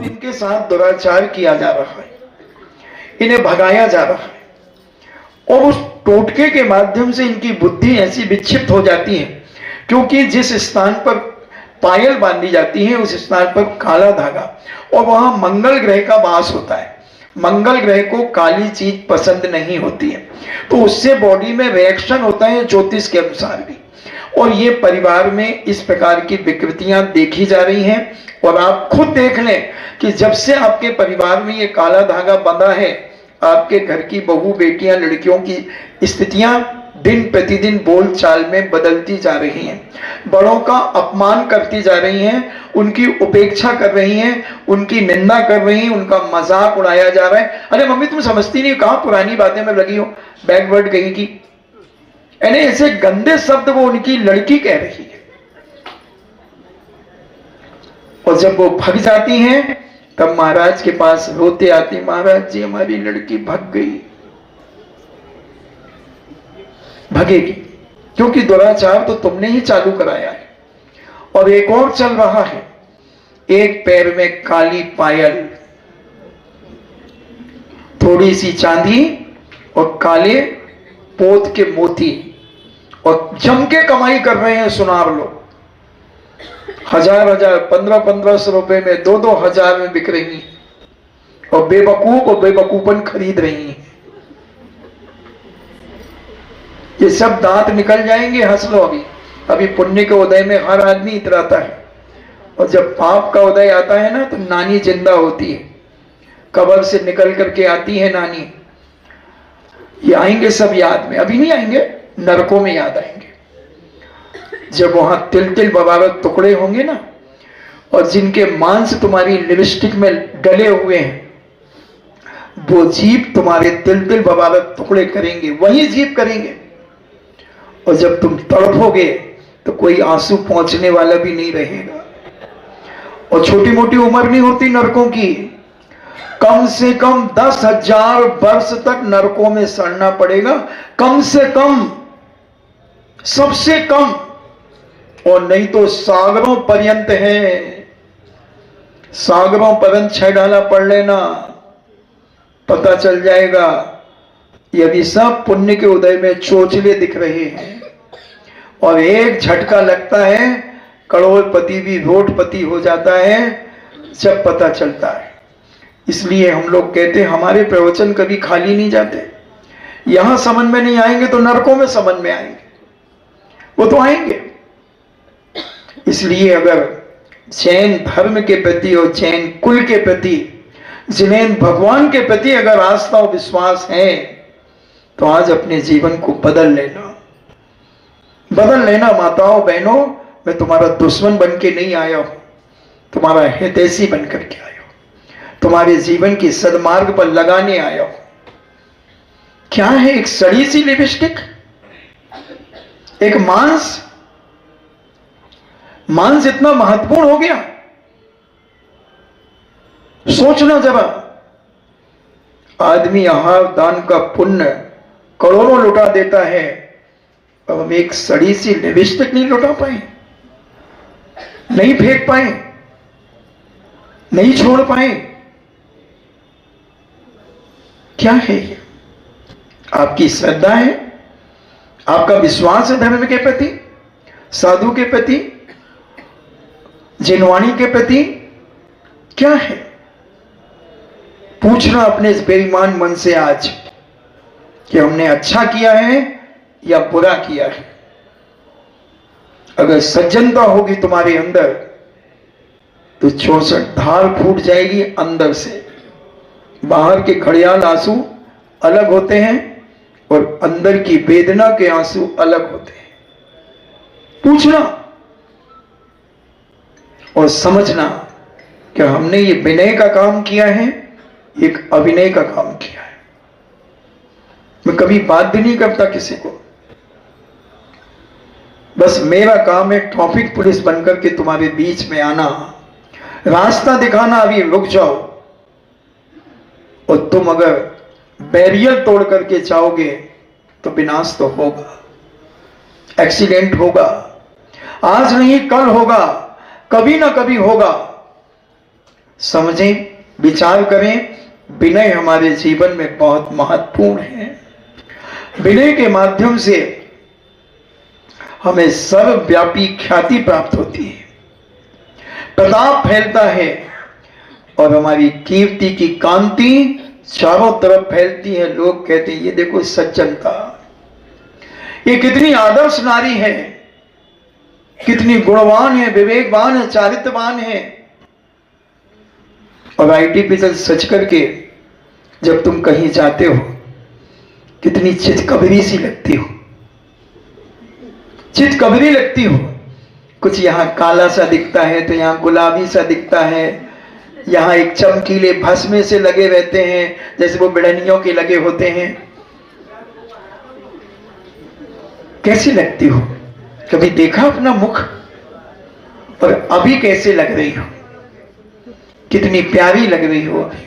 इनके साथ दुराचार किया जा रहा है, इन्हें भगाया जा रहा है, और उस टोटके के माध्यम से इनकी बुद्धि ऐसी विक्षिप्त हो जाती है, क्योंकि जिस स्थान पर पायल बांधी जाती है उस स्थान पर काला धागा, और वहां मंगल ग्रह का वास होता है। मंगल ग्रह को काली चीज पसंद नहीं होती है, तो उससे बॉडी में रिएक्शन होता है ज्योतिष के अनुसार भी। और ये परिवार में इस प्रकार की विकृतियां देखी जा रही हैं। और आप खुद देख लें कि जब से आपके परिवार में ये काला धागा बंधा है, आपके घर की बहू, बेटियां, लड़कियों की स्थितियां दिन प्रतिदिन बोल चाल में बदलती जा रही हैं। बड़ों का अपमान करती जा रही हैं, उनकी उपेक्षा कर रही हैं, उनकी निंदा कर रही हैं, उनका मजाक उड़ाया जा रहा है। अरे मम्मी तुम समझती नहीं, कहां पुरानी बातें में लगी हो, बैकवर्ड कहीं की। यानी ऐसे गंदे शब्द वो उनकी लड़की कह रही है। और जब वो भग जाती हैं तब महाराज के पास रोते आती, महाराज जी हमारी लड़की भग गई। भगेगी क्योंकि दुराचार तो तुमने ही चालू कराया है। और एक और चल रहा है, एक पैर में काली पायल, थोड़ी सी चांदी और काले पोत के मोती, और जम के कमाई कर रहे हैं सुनार लोग। 1000-1000, 1500 रुपए में, 2-2000 में बिक रही हैं, और बेवकूफ और बेवकूफन खरीद रही हैं। ये सब दांत निकल जाएंगे, हंस लो। अभी पुण्य के उदय में हर आदमी इतराता है, और जब पाप का उदय आता है ना तो नानी जिंदा होती है, कब्र से निकल करके आती है नानी। ये आएंगे सब याद में, अभी नहीं आएंगे, नरकों में याद आएंगे। जब वहां तिल तिल बबारत टुकड़े होंगे ना, और जिनके मांस तुम्हारी लिपस्टिक में डले हुए हैं, वो जीभ तुम्हारे तिल तिल बबारत टुकड़े करेंगे, वही जीभ करेंगे। और जब तुम तड़पोगे तो कोई आंसू पहुंचने वाला भी नहीं रहेगा। और छोटी मोटी उम्र नहीं होती नरकों की, कम से कम 10,000 वर्ष तक नरकों में सड़ना पड़ेगा, कम से कम, सबसे कम। और नहीं तो सागरों पर्यंत है, सागरों पर्यंत 6 डाला पढ़ लेना, पता चल जाएगा। यदि सब पुण्य के उदय में चोचले दिख रहे हैं, और एक झटका लगता है, करोड़पति भी रोडपति हो जाता है, जब पता चलता है। इसलिए हम लोग कहते हैं हमारे प्रवचन कभी खाली नहीं जाते। यहां समझ में नहीं आएंगे तो नरकों में समझ में आएंगे, वो तो आएंगे। इसलिए अगर जैन धर्म के प्रति और जैन कुल के प्रति, जैन भगवान के प्रति अगर आस्था और विश्वास है, तो आज अपने जीवन को बदल लेना, बदल लेना। माताओं बहनों, मैं तुम्हारा दुश्मन बन के नहीं आया हूं, तुम्हारा हितैषी बन करके आया हूं, तुम्हारे जीवन की सदमार्ग पर लगाने आया हूं। क्या है एक सड़ी सी लिपस्टिक, एक मांस? मांस इतना महत्वपूर्ण हो गया? सोचना जरा। आदमी आहार दान का पुण्य करोड़ों लुटा देता है, अब हम एक सड़ी सी लिपस्टिक नहीं लुटा पाए, नहीं फेंक पाए, नहीं छोड़ पाए। क्या है ये? आपकी श्रद्धा है, आपका विश्वास है धर्म के प्रति, साधु के प्रति, जिनवाणी के प्रति? क्या है? पूछना अपने इस बेईमान मन से आज कि हमने अच्छा किया है या बुरा किया है। अगर सज्जनता होगी तुम्हारे अंदर तो 64 धार फूट जाएगी अंदर से। बाहर के घड़ियाल आंसू अलग होते हैं और अंदर की वेदना के आंसू अलग होते हैं। पूछना और समझना कि हमने ये विनय का काम किया है, एक अभिनय का काम किया है। मैं कभी बात भी नहीं करता किसी को, बस मेरा काम है ट्रैफिक पुलिस बनकर के तुम्हारे बीच में आना, रास्ता दिखाना, अभी रुक जाओ। और तुम अगर बैरियर तोड़ करके जाओगे तो विनाश तो होगा, एक्सीडेंट होगा, आज नहीं कल होगा, कभी ना कभी होगा। समझें, विचार करें। विनय हमारे जीवन में बहुत महत्वपूर्ण है। विनय के माध्यम से हमें सर्वव्यापी ख्याति प्राप्त होती है, प्रताप फैलता है और हमारी कीर्ति की कांति चारों तरफ फैलती है। लोग कहते हैं ये देखो सज्जनता, ये कितनी आदर्श नारी है, कितनी गुणवान है, विवेकवान है, चारित्रवान है। और आईटीपीएल सच करके जब तुम कहीं जाते हो कितनी चितकबरी सी लगती हो, चितकबरी लगती हो। कुछ यहाँ काला सा दिखता है तो यहाँ गुलाबी सा दिखता है, यहाँ एक चमकीले भस्मे से लगे रहते हैं जैसे वो बिड़नियों के लगे होते हैं। कैसी लगती हो? कभी देखा अपना मुख? और अभी कैसे लग रही हो? कितनी प्यारी लग रही हो अभी,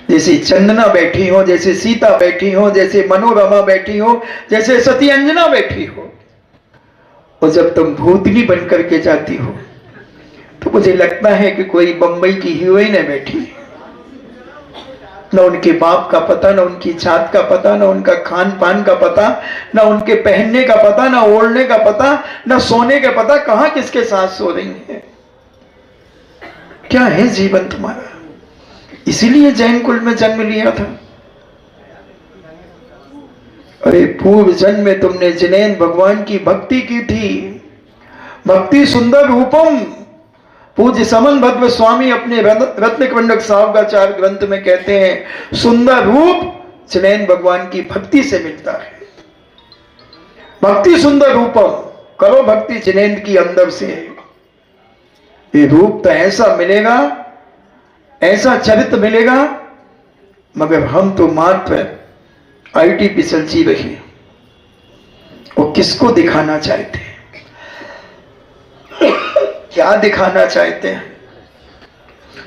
जैसे चंदना बैठी हो, जैसे सीता बैठी हो, जैसे मनोरमा बैठी हो, जैसे सती अंजना बैठी हो। और जब तुम भूतनी बन करके जाती हो तो मुझे लगता है कि कोई बंबई की हीरोइन है बैठी, न उनके बाप का पता, न उनकी जात का पता, न उनका खान पान का पता, न उनके पहनने का पता, न ओढ़ने का पता, न सोने का पता, कहां किसके साथ सो रही है। क्या है जीवन तुम्हारा? इसीलिए जैन कुल में जन्म लिया था। अरे पूर्व जन्म में तुमने जिनेंद्र भगवान की भक्ति की थी। भक्ति सुंदर रूपम, पूज्य समन भद्र स्वामी अपने रत्नकंडक सावकाचार ग्रंथ में कहते हैं सुंदर रूप जिनेंद्र भगवान की भक्ति से मिलता है। भक्ति सुंदर रूपम, करो भक्ति जिनेंद्र की अंदर से। ये रूप तो ऐसा मिलेगा, ऐसा चरित्र मिलेगा, मगर हम तो मात्र आईटीपीएल जी रहे। वो किसको दिखाना चाहते हैं? क्या दिखाना चाहते हैं?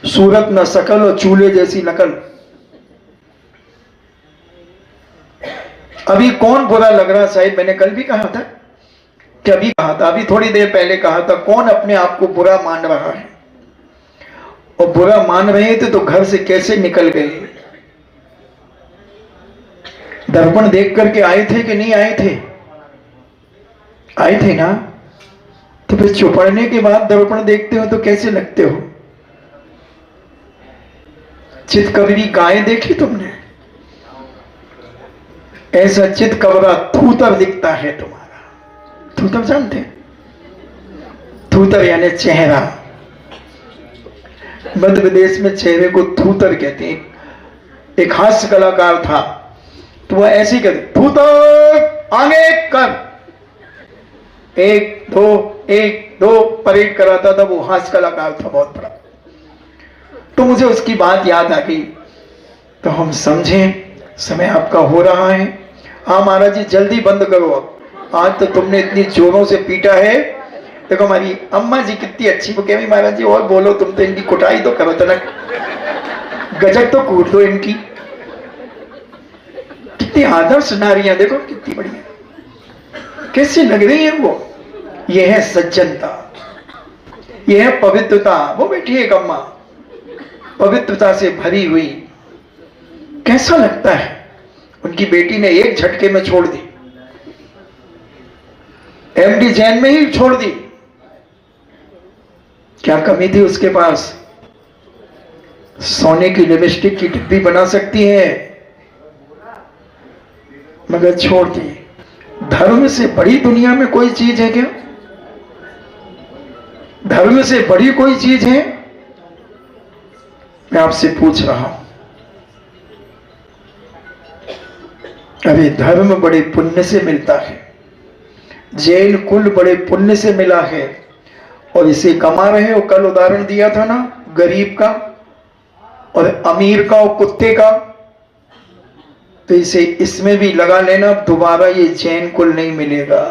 सूरत न सकल और चूल्हे जैसी नकल। अभी कौन बुरा लग रहा? शायद मैंने कल भी कहा था कि अभी कहा था, अभी थोड़ी देर पहले कहा था, कौन अपने आप को बुरा मान रहा है? और बुरा मान रहे थे तो घर से कैसे निकल गए? दर्पण देख करके आए थे कि नहीं आए थे? आए थे ना? तो फिर चौपड़ने के बाद दर्पण देखते हो तो कैसे लगते हो? चितकबरी गाय देखी तुमने? ऐसा चितकबरा थूतर दिखता है तुम्हारा। थूतर जानते हैं? थूतर यानी चेहरा। मध्य प्रदेश में चेहरे को थूतर कहते हैं। एक हास्य कलाकार था तो वह ऐसी कहते, थूतर आगे कर, एक दो परेड कराता था। वो हास्य कलाकार था बहुत बड़ा। तो मुझे उसकी बात याद आ गई। तो हम समझें समय आपका हो रहा है। हाँ महाराज जी जल्दी बंद करो, अब आज तो तुमने इतनी जोरों से पीटा है। देखो हमारी अम्मा जी कितनी अच्छी, वो कह रही महाराज जी और बोलो, तुम तो इनकी कुटाई तो करो, तनक गजब तो कूट दो इनकी। कितनी आदर्श नारियां, देखो कितनी बढ़िया, कैसी लग रही है वो। ये है सज्जनता, ये है पवित्रता। वो बैठी है अम्मा, पवित्रता से भरी हुई। कैसा लगता है? उनकी बेटी ने एक झटके में छोड़ दी, एमडी जैन में ही छोड़ दी। क्या कमी थी उसके पास? सोने की लिपस्टिक की डिब्बी बना सकती है, मगर छोड़ दी। धर्म से बड़ी दुनिया में कोई चीज है क्या? धर्म से बड़ी कोई चीज है? मैं आपसे पूछ रहा हूं। अरे धर्म बड़े पुण्य से मिलता है, जैन कुल बड़े पुण्य से मिला है, और इसे कमा रहे हो। कल उदाहरण दिया था ना गरीब का और अमीर का और कुत्ते का, तो इसे इसमें भी लगा लेना। दोबारा ये जैन कुल नहीं मिलेगा,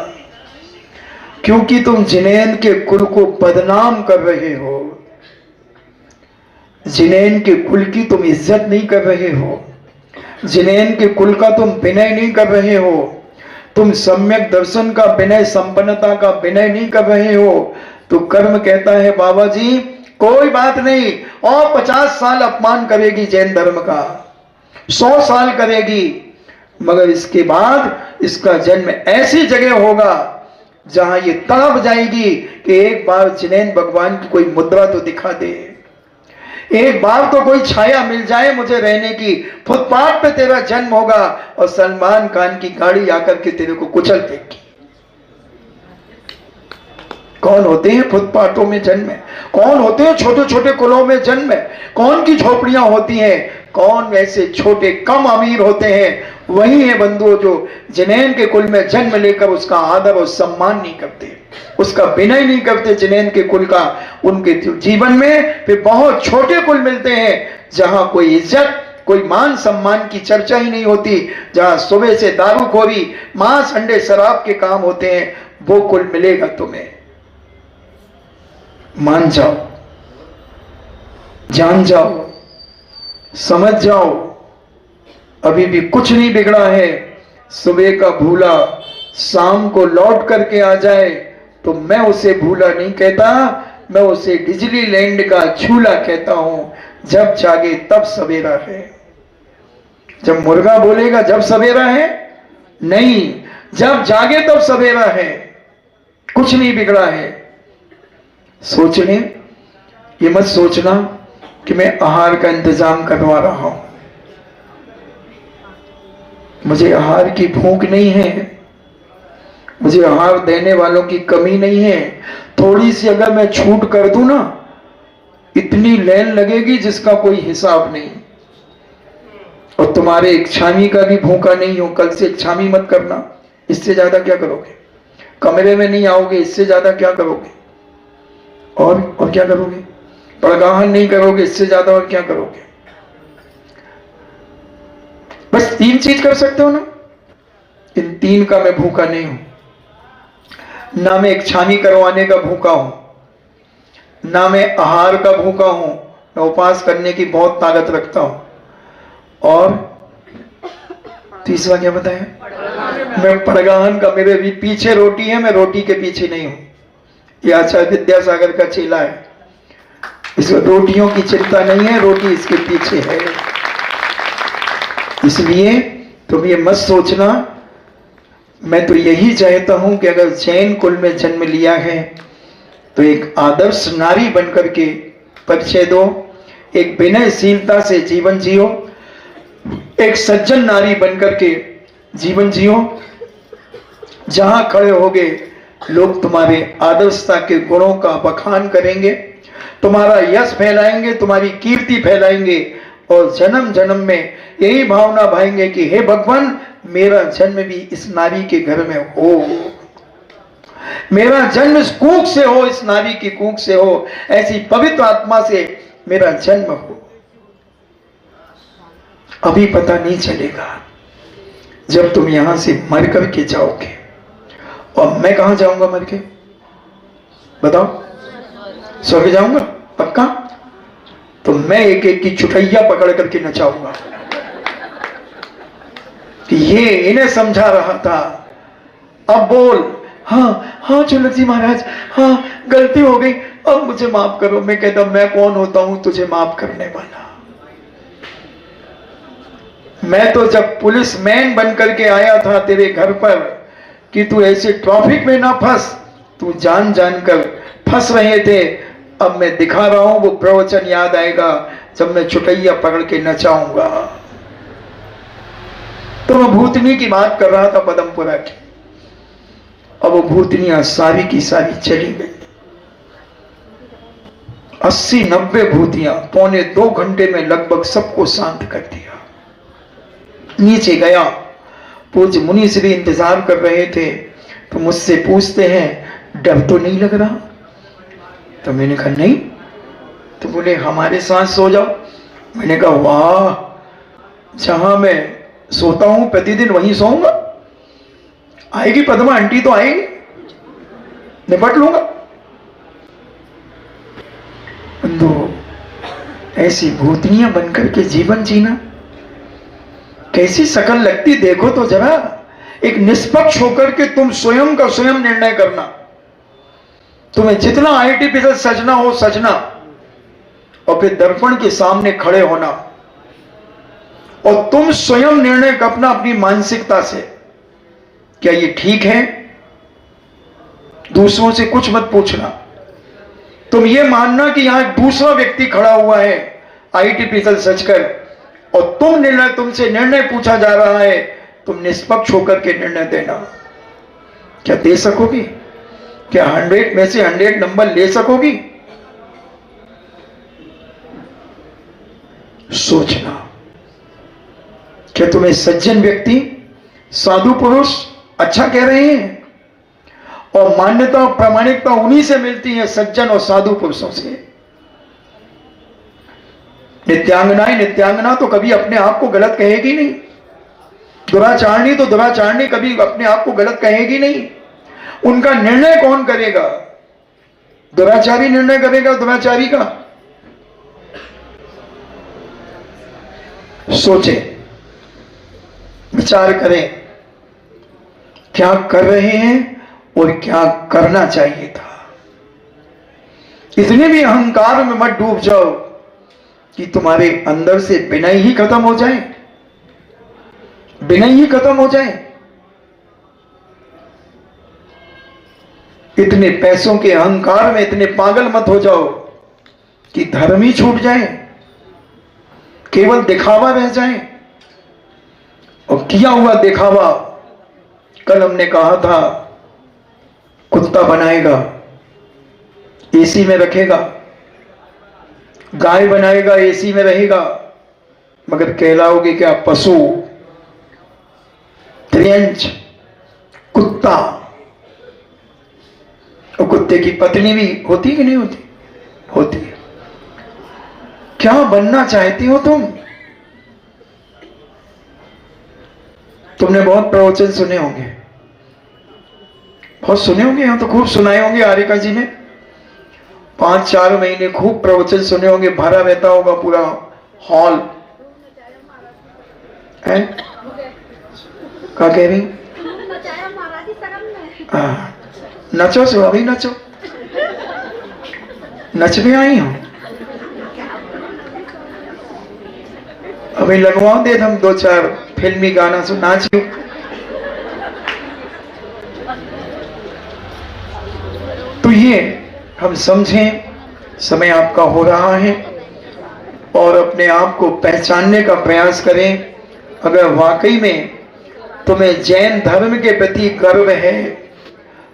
क्योंकि तुम जिनेन के कुल को बदनाम कर रहे हो। जिनेन के कुल की तुम इज्जत नहीं कर रहे हो, जिनेन के कुल का तुम विनय नहीं कर रहे हो, तुम सम्यक दर्शन का विनय, संपन्नता का विनय नहीं कर रहे हो। तो कर्म कहता है बाबा जी कोई बात नहीं, और 50 साल अपमान करेगी जैन धर्म का, 100 साल करेगी, मगर इसके बाद इसका जन्म ऐसी जगह होगा जहां ये तड़प जाएगी कि एक बार जिनेन भगवान की कोई मुद्रा तो दिखा दे, एक बार तो कोई छाया मिल जाए मुझे रहने की। फुटपाथ पे तेरा जन्म होगा और सलमान खान की गाड़ी आकर के तेरे को कुचल देगी। कौन होते हैं फुटपाथों में जन्म है, कौन होते हैं छोटे छोटे कुलों में जन्म है, कौन की झोपड़ियां होती हैं, कौन ऐसे छोटे कम अमीर होते हैं, वही है बंधुओं जो जिनेन के कुल में जन्म लेकर उसका आदर और सम्मान नहीं करते, उसका विनय नहीं करते जिनेन के कुल का। उनके जीवन में फिर बहुत छोटे कुल मिलते हैं जहां कोई इज्जत, कोई मान सम्मान की चर्चा ही नहीं होती, जहां सुबह से दारूखोरी, मांस अंडे शराब के काम होते हैं, वो कुल मिलेगा तुम्हें। मान जाओ, जान जाओ, समझ जाओ, अभी भी कुछ नहीं बिगड़ा है। सुबह का भूला शाम को लौट करके आ जाए तो मैं उसे भूला नहीं कहता, मैं उसे डिज्नीलैंड का झूला कहता हूं। जब जागे तब सवेरा है। जब मुर्गा बोलेगा जब सवेरा है, नहीं, जब जागे तब सवेरा है, कुछ नहीं बिगड़ा है। सोच लें, ये मत सोचना कि मैं आहार का इंतजाम करवा रहा हूं, मुझे आहार की भूख नहीं है, मुझे आहार देने वालों की कमी नहीं है। थोड़ी सी अगर मैं छूट कर दूं ना, इतनी लाइन लगेगी जिसका कोई हिसाब नहीं। और तुम्हारे एक छामी का भी भूखा नहीं हो, कल से एक छामी मत करना, इससे ज्यादा क्या करोगे? कमरे में नहीं आओगे, इससे ज्यादा क्या करोगे? और क्या करोगे? पड़गाहन नहीं करोगे, इससे ज्यादा और क्या करोगे? बस 3 चीज कर सकते हो ना, इन 3 का मैं भूखा नहीं हूं। ना मैं एक छानी करवाने का भूखा हूं, ना मैं आहार का भूखा हूं, मैं उपवास करने की बहुत ताकत रखता हूं। और तीसरा क्या बताया? मैं पड़गाहन का, मेरे भी पीछे रोटी है, मैं रोटी के पीछे नहीं हूं। ये आचार्य विद्यासागर का चेला है, इसको रोटियों की चिंता नहीं है, रोटी इसके पीछे है। इसलिए तुम ये मत सोचना, मैं तो यही चाहता हूं कि अगर जैन कुल में जन्म लिया है तो एक आदर्श नारी बनकर के परिचय दो, एक विनयशीलता से जीवन जियो, एक सज्जन नारी बनकर के जीवन जियो। जहां खड़े होगे लोग तुम्हारे आदर्शता के गुणों का बखान करेंगे, तुम्हारा यश फैलाएंगे, तुम्हारी कीर्ति फैलाएंगे, और जन्म जन्म में यही भावना भाएंगे कि हे भगवान, मेरा जन्म भी इस नारी के घर में हो, मेरा जन्म इस कूख से हो, इस नारी की कूख से हो, ऐसी पवित्र आत्मा से मेरा जन्म हो। अभी पता नहीं चलेगा, जब तुम यहां से मर करके जाओगे। और मैं कहां जाऊंगा मर के? बताओ, स्वर्ग जाऊंगा पक्का? तो मैं एक एक की चुटैया पकड़ करके नचाऊंगा कि ये इन्हें समझा रहा था, अब बोल। हाँ हाँ चुलक जी महाराज, हाँ गलती हो गई, अब मुझे माफ करो। मैं कहता, मैं कौन होता हूं तुझे माफ करने वाला? मैं तो जब पुलिसमैन बन करके आया था तेरे घर पर कि तू ऐसे ट्रैफिक में ना फंस, तू जान जान कर फंस रहे थे। अब मैं दिखा रहा हूं, वो प्रवचन याद आएगा जब मैं चुटैया पकड़ के नचाऊंगा। तो मैं भूतनी की बात कर रहा था पदमपुरा की। अब वो भूतनियां सारी की सारी चली गई, 80-90 भूतियां, 1.25 घंटे में लगभग सबको शांत कर दिया। नीचे गया, पूज्य मुनि श्री इंतजार कर रहे थे, तो मुझसे पूछते हैं डर तो नहीं लग रहा? तो मैंने कहा नहीं। तो बोले हमारे साथ सो जाओ। मैंने कहा वाह, जहां मैं सोता हूं प्रतिदिन वहीं सोऊंगा। आएगी पद्मा आंटी तो आएगी, निपट लूंगा। बंधु, ऐसी भूतनियां बनकर के जीवन जीना कैसी शकल लगती देखो तो जरा। एक निष्पक्ष होकर के तुम स्वयं का स्वयं निर्णय करना। तुम्हें जितना आर्टिफिशियल सजना हो सजना, और फिर दर्पण के सामने खड़े होना और तुम स्वयं निर्णय करना अपनी मानसिकता से, क्या ये ठीक है? दूसरों से कुछ मत पूछना। तुम ये मानना कि यहां दूसरा व्यक्ति खड़ा हुआ है आर्टिफिशियल सच कर, और तुमसे निर्णय पूछा जा रहा है, तुम निष्पक्ष होकर के निर्णय देना। क्या दे सकोगी? क्या 100 में से 100 नंबर ले सकोगी? सोचना। क्या तुम्हें सज्जन व्यक्ति, साधु पुरुष अच्छा कह रहे हैं? और मान्यता और प्रामाणिकता उन्हीं से मिलती है, सज्जन और साधु पुरुषों से। नित्यांगना तो कभी अपने आप को गलत कहेगी नहीं। दुराचारणी कभी अपने आप को गलत कहेगी नहीं। उनका निर्णय कौन करेगा? दुराचारी निर्णय करेगा दुराचारी का। सोचे, विचार करें, क्या कर रहे हैं और क्या करना चाहिए था। इतने भी अहंकार में मत डूब जाओ कि तुम्हारे अंदर से विनय ही खत्म हो जाए, विनय ही खत्म हो जाए। इतने पैसों के अहंकार में इतने पागल मत हो जाओ कि धर्म ही छूट जाए, केवल दिखावा रह जाए। और किया हुआ दिखावा, कल हमने कहा था, कुत्ता बनाएगा, एसी में रखेगा, गाय बनाएगा, एसी में रहेगा, मगर कहलाओगे क्या? पशु, त्रियंच, कुत्ता। और कुत्ते की पत्नी भी होती कि नहीं होती? होती है। क्या बनना चाहती हो तुम? तुमने बहुत प्रवचन सुने होंगे, बहुत सुने होंगे, यहां तो खूब सुनाए होंगे। आरिका जी ने 5-4 महीने खूब प्रवचन सुने होंगे, भरा रहता होगा पूरा हॉल है। क्या कह रही? नचो सो, अभी नचो, नच भी आई हो। अभी लगवाओ दे हम 2-4 फिल्मी गाना सो, नाच। तो ये हम समझें, समय आपका हो रहा है और अपने आप को पहचानने का प्रयास करें। अगर वाकई में तुम्हें जैन धर्म के प्रति गर्व है,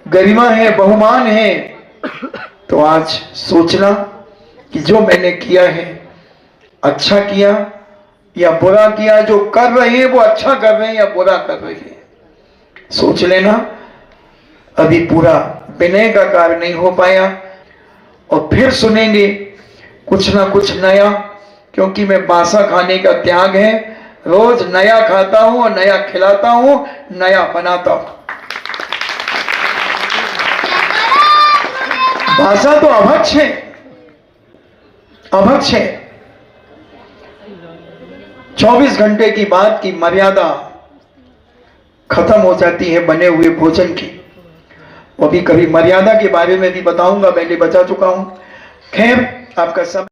गरिमा है, बहुमान है, तो आज सोचना कि जो मैंने किया है अच्छा किया या बुरा किया। जो कर रहे हैं वो अच्छा कर रहे हैं या बुरा कर रहे हैं, सोच लेना। अभी पूरा विनय का कार्य नहीं हो पाया और फिर सुनेंगे कुछ ना कुछ नया, क्योंकि मैं बासा खाने का त्याग है। रोज नया खाता हूं और नया खिलाता हूं, नया बनाता हूं। भाषा तो अभक्ष है, अभक्ष है। 24 घंटे की बात की मर्यादा खत्म हो जाती है बने हुए भोजन की। वो भी कभी मर्यादा के बारे में भी बताऊंगा, पहले बता चुका हूं। खैर, आपका सब